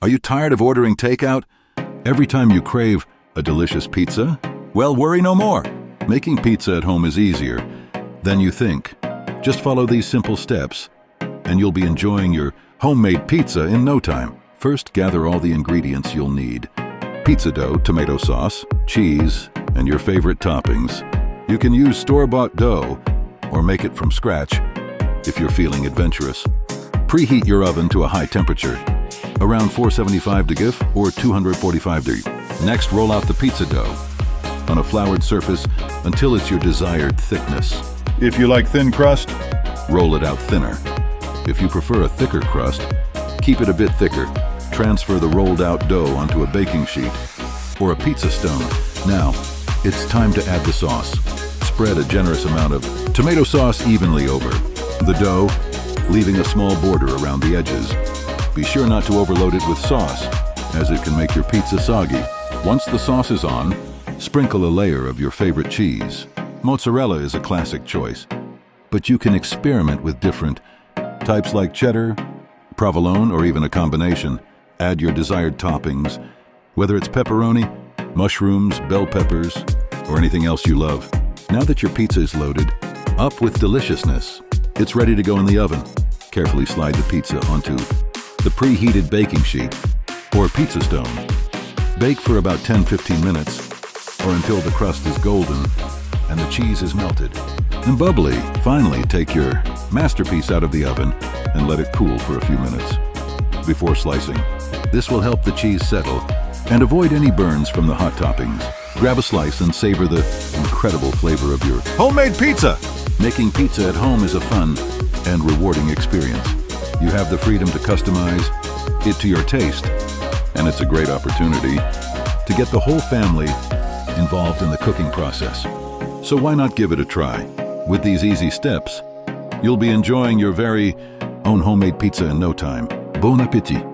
Are you tired of ordering takeout? Every time you crave a delicious pizza? Well, worry no more. Making pizza at home is easier than you think. Just follow these simple steps, and you'll be enjoying your homemade pizza in no time. First, gather all the ingredients you'll need. Pizza dough, tomato sauce, cheese, and your favorite toppings. You can use store-bought dough or make it from scratch if you're feeling adventurous. Preheat your oven to a high temperature, around 475 degrees or 245 degrees. Next, roll out the pizza dough on a floured surface until it's your desired thickness. If you like thin crust, roll it out thinner. If you prefer a thicker crust, keep it a bit thicker. Transfer the rolled out dough onto a baking sheet or a pizza stone. Now, it's time to add the sauce. Spread a generous amount of tomato sauce evenly over the dough, leaving a small border around the edges. Be sure not to overload it with sauce, as it can make your pizza soggy. Once the sauce is on, sprinkle a layer of your favorite cheese. Mozzarella is a classic choice, but you can experiment with different types like cheddar, provolone, or even a combination. Add your desired toppings, whether it's pepperoni, mushrooms, bell peppers, or anything else you love. Now that your pizza is loaded up with deliciousness, it's ready to go in the oven. Carefully slide the pizza onto the preheated baking sheet or pizza stone. Bake for about 10-15 minutes or until the crust is golden and the cheese is melted and bubbly. Finally, take your masterpiece out of the oven and let it cool for a few minutes before slicing. This will help the cheese settle and avoid any burns from the hot toppings. Grab a slice and savor the incredible flavor of your homemade pizza. Making pizza at home is a fun and rewarding experience. You have the freedom to customize it to your taste, and it's a great opportunity to get the whole family involved in the cooking process. So why not give it a try? With these easy steps, you'll be enjoying your very own homemade pizza in no time. Bon appétit!